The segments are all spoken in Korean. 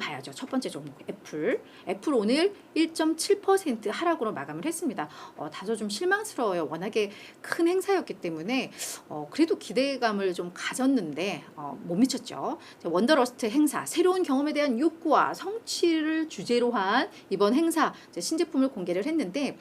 봐야죠. 첫 번째 종목 애플. 애플 오늘 1.7% 하락으로 마감을 했습니다. 다소 좀 실망스러워요. 워낙에 큰 행사였기 때문에 그래도 기대감을 좀 가졌는데 못 미쳤죠. 원더러스트 행사, 새로운 경험에 대한 욕구와 성취를 주제로 한 이번 행사 신제품을 공개를 했는데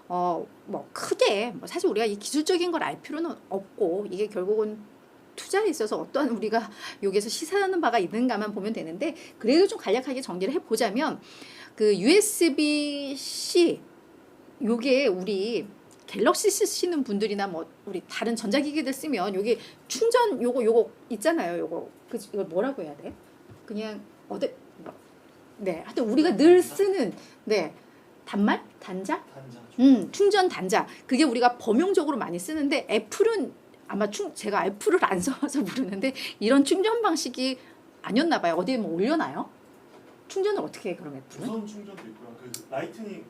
뭐 크게 사실 우리가 이 기술적인 걸 알 필요는 없고 이게 결국은 투자에 있어서 어떠한 우리가 여기에서 시사하는 바가 있는가만 보면 되는데 그래도 좀 간략하게 정리를 해보자면 그 USB-C 요게 우리 갤럭시 쓰시는 분들이나 뭐 우리 다른 전자기기들 쓰면 여기 충전 요거 있잖아요. 이거 뭐라고 해야 돼? 그냥 네, 하여튼 우리가 늘 쓰는 단말? 단자? 충전 단자. 그게 우리가 범용적으로 많이 쓰는데 애플은 아마 제가 애플을 안 써서 모르는데 이런 충전 방식이 아니었나 봐요. 어디에 뭐 올려놔요? 충전을 어떻게 해 그럼 애플은? 무선 충전도 있고요. 그 라이트닝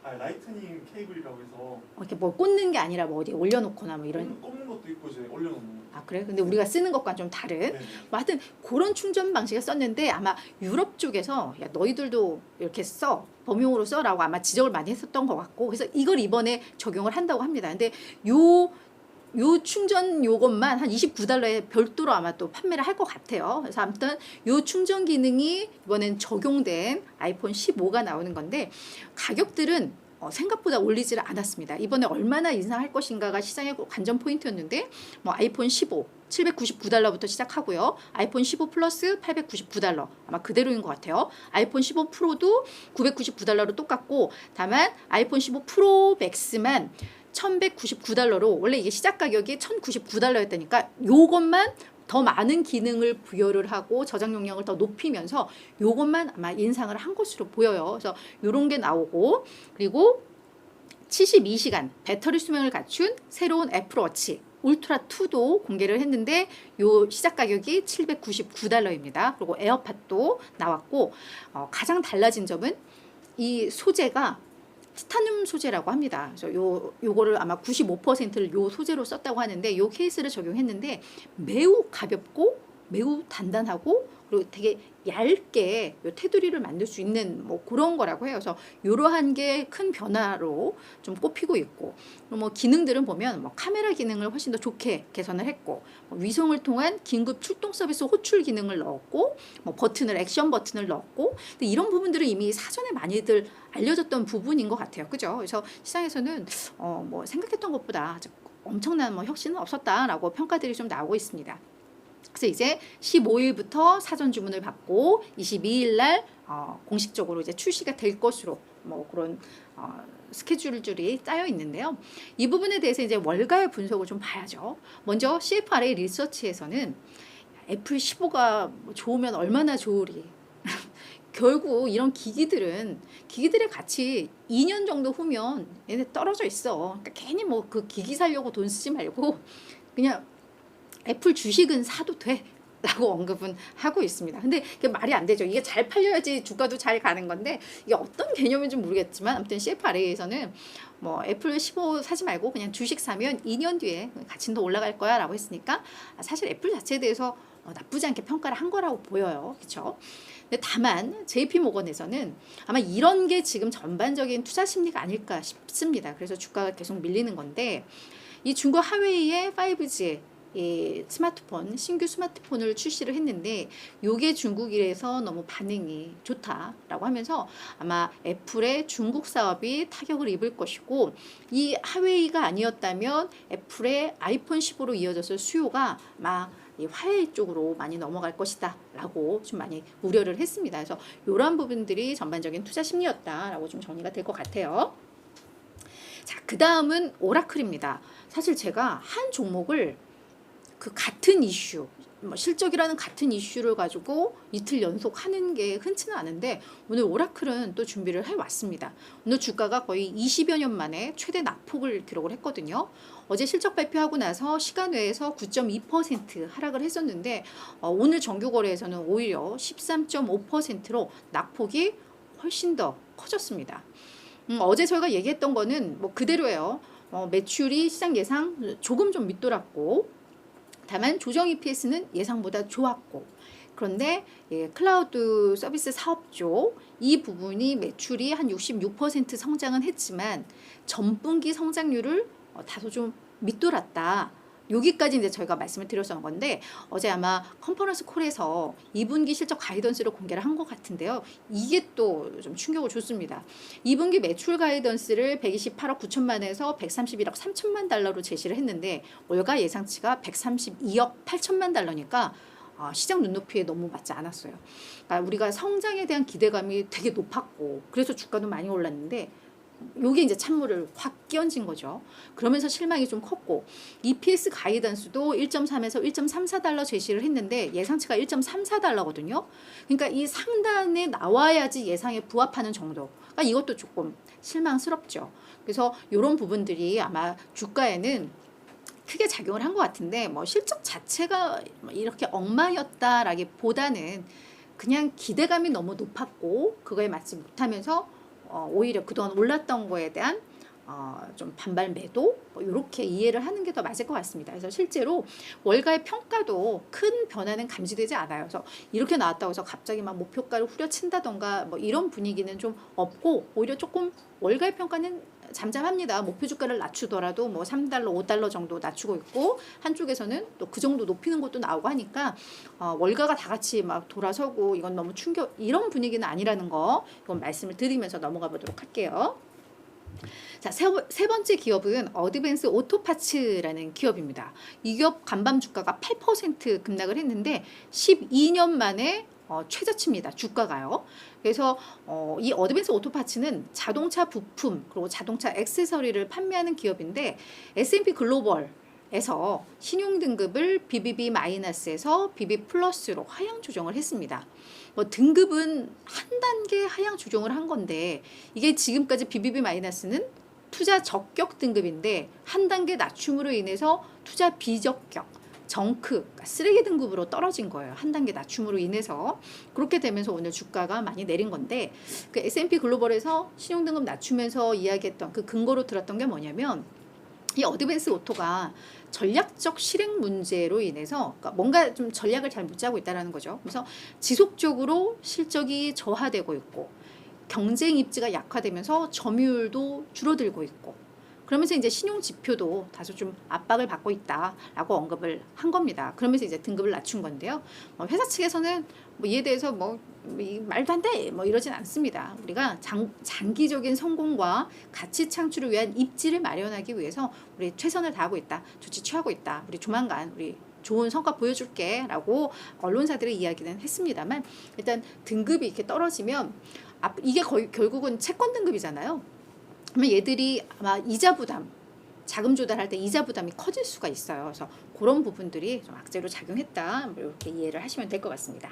라이트닝 케이블이라고 해서 이렇게 뭐 꽂는 게 아니라 뭐 어디에 올려놓거나 뭐 이런. 꼽는 것도 있고 이제 올려놓는. 아 그래? 근데 우리가 쓰는 것과는 좀 다른. 네. 뭐 하여튼 그런 충전 방식을 썼는데 아마 유럽 쪽에서 야 너희들도 이렇게 써 범용으로 써라고 아마 지적을 많이 했었던 것 같고 그래서 이걸 이번에 적용을 한다고 합니다. 근데 요 충전 요것만 한 29달러에 별도로 아마 또 판매를 할 것 같아요. 그래서 아무튼 요 충전 기능이 이번엔 적용된 아이폰 15가 나오는 건데 가격들은 생각보다 올리지를 않았습니다. 이번에 얼마나 인상할 것인가가 시장의 관전 포인트였는데 뭐 아이폰 15 799달러부터 시작하고요. 아이폰 15 플러스 899달러 아마 그대로인 것 같아요. 아이폰 15 프로도 999달러로 똑같고 다만 아이폰 15 프로 맥스만 1199달러로 원래 이게 시작 가격이 1099달러였다니까 요것만 더 많은 기능을 부여를 하고 저장 용량을 더 높이면서 요것만 아마 인상을 한 것으로 보여요. 그래서 요런 게 나오고 그리고 72시간 배터리 수명을 갖춘 새로운 애플워치 울트라 2도 공개를 했는데 요 시작 가격이 799달러입니다. 그리고 에어팟도 나왔고 가장 달라진 점은 이 소재가 티타늄 소재라고 합니다. 그래서 요거를 아마 95%를 요 소재로 썼다고 하는데 요 케이스를 적용했는데 매우 가볍고 매우 단단하고 그리고 되게 얇게 요 테두리를 만들 수 있는 뭐 그런 거라고 해요. 그래서 요러한 게 큰 변화로 좀 꼽히고 있고 뭐 기능들은 보면 뭐 카메라 기능을 훨씬 더 좋게 개선을 했고 뭐 위성을 통한 긴급 출동 서비스 호출 기능을 넣었고 뭐 액션 버튼을 넣었고 근데 이런 부분들은 이미 사전에 많이들 알려졌던 부분인 것 같아요. 그죠? 그래서 시장에서는 뭐 생각했던 것보다 엄청난 뭐 혁신은 없었다라고 평가들이 좀 나오고 있습니다. 그래서 이제 15일부터 사전 주문을 받고 22일 날 공식적으로 이제 출시가 될 것으로 뭐 그런 스케줄들이 짜여 있는데요. 이 부분에 대해서 이제 월가의 분석을 좀 봐야죠. 먼저 CFRA 리서치에서는 애플 15가 좋으면 얼마나 좋으리. 결국 이런 기기들의 가치 2년 정도 후면 얘네 떨어져 있어. 그러니까 괜히 뭐 그 기기 사려고 돈 쓰지 말고 그냥 애플 주식은 사도 돼 라고 언급은 하고 있습니다. 근데 그게 말이 안 되죠. 이게 잘 팔려야지 주가도 잘 가는 건데 이게 어떤 개념인지 모르겠지만 아무튼 CFRA에서는 뭐 애플 15 사지 말고 그냥 주식 사면 2년 뒤에 가치는 더 올라갈 거야 라고 했으니까 사실 애플 자체에 대해서 나쁘지 않게 평가를 한 거라고 보여요. 그렇죠? 근데 다만 JP모건에서는 아마 이런 게 지금 전반적인 투자 심리가 아닐까 싶습니다. 그래서 주가가 계속 밀리는 건데 이 중국 하웨이의 5G 이 신규 스마트폰을 출시를 했는데 요게 중국에서 너무 반응이 좋다라고 하면서 아마 애플의 중국 사업이 타격을 입을 것이고 이 하웨이가 아니었다면 애플의 아이폰 15로 이어져서 수요가 아마 이 화웨이 쪽으로 많이 넘어갈 것이다 라고 좀 많이 우려를 했습니다. 그래서 이러한 부분들이 전반적인 투자 심리였다라고 좀 정리가 될 것 같아요. 자, 그 다음은 오라클입니다. 사실 제가 한 종목을 그 같은 이슈, 뭐 실적이라는 같은 이슈를 가지고 이틀 연속 하는 게 흔치는 않은데 오늘 오라클은 또 준비를 해왔습니다. 오늘 주가가 거의 20여 년 만에 최대 낙폭을 기록을 했거든요. 어제 실적 발표하고 나서 시간 외에서 9.2% 하락을 했었는데 오늘 정규 거래에서는 오히려 13.5%로 낙폭이 훨씬 더 커졌습니다. 어제 저희가 얘기했던 거는 뭐 그대로예요. 매출이 시장 예상 조금 좀 밑돌았고 다만 조정 EPS는 예상보다 좋았고 그런데 클라우드 서비스 사업 쪽 이 부분이 매출이 한 66% 성장은 했지만 전분기 성장률을 다소 좀 밑돌았다. 여기까지 이제 저희가 말씀을 드렸던 건데 어제 아마 컨퍼런스 콜에서 2분기 실적 가이던스를 공개를 한 것 같은데요. 이게 또 좀 충격을 줬습니다. 2분기 매출 가이던스를 128억 9천만에서 131억 3천만 달러로 제시를 했는데 월가 예상치가 132억 8천만 달러니까 시장 눈높이에 너무 맞지 않았어요. 그러니까 우리가 성장에 대한 기대감이 되게 높았고 그래서 주가도 많이 올랐는데 요게 이제 찬물을 확 끼얹은 거죠. 그러면서 실망이 좀 컸고 EPS 가이던스도 1.3에서 1.34달러 제시를 했는데 예상치가 1.34달러거든요. 그러니까 이 상단에 나와야지 예상에 부합하는 정도. 그러니까 이것도 조금 실망스럽죠. 그래서 이런 부분들이 아마 주가에는 크게 작용을 한 것 같은데 뭐 실적 자체가 이렇게 엉망이었다라기보다는 그냥 기대감이 너무 높았고 그거에 맞지 못하면서 오히려 그동안 올랐던 거에 대한 좀 반발 매도 뭐 이렇게 이해를 하는 게 더 맞을 것 같습니다. 그래서 실제로 월가의 평가도 큰 변화는 감지되지 않아요. 그래서 이렇게 나왔다고 해서 갑자기 막 목표가를 후려친다던가 뭐 이런 분위기는 좀 없고 오히려 조금 월가의 평가는 잠잠합니다. 목표 주가를 낮추더라도 뭐 3달러, 5달러 정도 낮추고 있고 한쪽에서는 또 그 정도 높이는 것도 나오고 하니까 월가가 다 같이 막 돌아서고 이건 너무 충격 이런 분위기는 아니라는 거 이건 말씀을 드리면서 넘어가 보도록 할게요. 자, 세 번째 기업은 어드밴스 오토파츠라는 기업입니다. 이 기업 간밤 주가가 8% 급락을 했는데 12년 만에 최저치입니다. 주가가요. 그래서 이 어드밴스 오토파츠는 자동차 부품 그리고 자동차 액세서리를 판매하는 기업인데 S&P 글로벌에서 신용 등급을 BBB-에서 BB 플러스로 하향 조정을 했습니다. 등급은 한 단계 하향 조정을 한 건데 이게 지금까지 BBB-는 투자 적격 등급인데 한 단계 낮춤으로 인해서 투자 비적격 정크, 그러니까 쓰레기 등급으로 떨어진 거예요. 한 단계 낮춤으로 인해서. 그렇게 되면서 오늘 주가가 많이 내린 건데 그 S&P 글로벌에서 신용등급 낮추면서 이야기했던 그 근거로 들었던 게 뭐냐면 이 어드밴스 오토가 전략적 실행 문제로 인해서 그러니까 뭔가 좀 전략을 잘 못 짜고 있다는 거죠. 그래서 지속적으로 실적이 저하되고 있고 경쟁 입지가 약화되면서 점유율도 줄어들고 있고 그러면서 이제 신용 지표도 다소 좀 압박을 받고 있다라고 언급을 한 겁니다. 그러면서 이제 등급을 낮춘 건데요. 회사 측에서는 뭐 이에 대해서 뭐 말도 안 돼 뭐 이러진 않습니다. 우리가 장기적인 성공과 가치 창출을 위한 입지를 마련하기 위해서 우리 최선을 다하고 있다, 조치 취하고 있다. 우리 조만간 우리 좋은 성과 보여줄게 라고 언론사들의 이야기는 했습니다만 일단 등급이 이렇게 떨어지면 이게 거의 결국은 채권 등급이잖아요. 그러면 얘들이 아마 이자 부담, 자금 조달할 때 이자 부담이 커질 수가 있어요. 그래서 그런 부분들이 좀 악재로 작용했다. 뭐 이렇게 이해를 하시면 될 것 같습니다.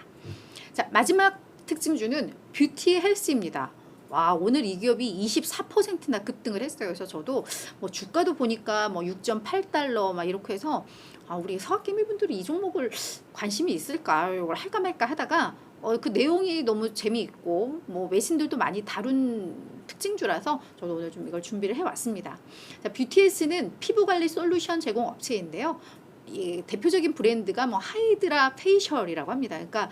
자, 마지막 특징주는 뷰티 헬스입니다. 와, 오늘 이 기업이 24%나 급등을 했어요. 그래서 저도 뭐 주가도 보니까 뭐 6.8달러 막 이렇게 해서 우리 서학개미분들이 이 종목을 관심이 있을까 이걸 할까 말까 하다가 그 내용이 너무 재미있고 뭐 외신들도 많이 다룬 특징주라서 저도 오늘 좀 이걸 준비를 해왔습니다. 자, 뷰티에스는 피부관리 솔루션 제공 업체인데요. 이 대표적인 브랜드가 뭐 하이드라 페이셜이라고 합니다. 그러니까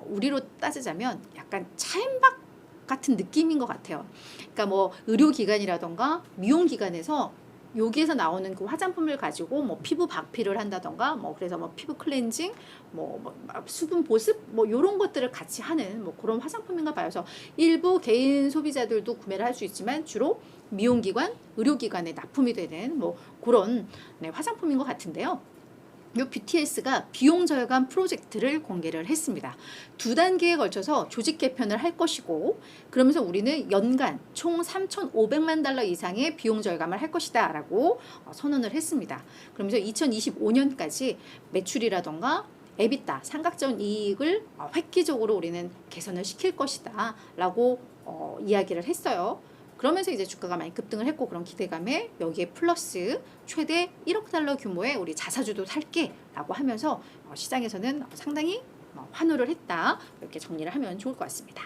우리로 따지자면 약간 차엠박 같은 느낌인 것 같아요. 그러니까 뭐 의료기관이라던가 미용기관에서 여기에서 나오는 그 화장품을 가지고 뭐 피부 박피를 한다던가 뭐 그래서 뭐 피부 클렌징 뭐 수분 보습 뭐 이런 것들을 같이 하는 뭐 그런 화장품인가 봐요. 그래서 일부 개인 소비자들도 구매를 할 수 있지만 주로 미용기관, 의료기관에 납품이 되는 뭐 그런 화장품인 것 같은데요. 이 BTS가 비용 절감 프로젝트를 공개를 했습니다. 2단계에 걸쳐서 조직 개편을 할 것이고 그러면서 우리는 연간 총 3,500만 달러 이상의 비용 절감을 할 것이다 라고 선언을 했습니다. 그러면서 2025년까지 매출이라던가 에비타, 삼각전 이익을 획기적으로 우리는 개선을 시킬 것이다 라고 이야기를 했어요. 그러면서 이제 주가가 많이 급등을 했고 그런 기대감에 여기에 플러스 최대 1억 달러 규모의 우리 자사주도 살게라고 하면서 시장에서는 상당히 환호를 했다. 이렇게 정리를 하면 좋을 것 같습니다.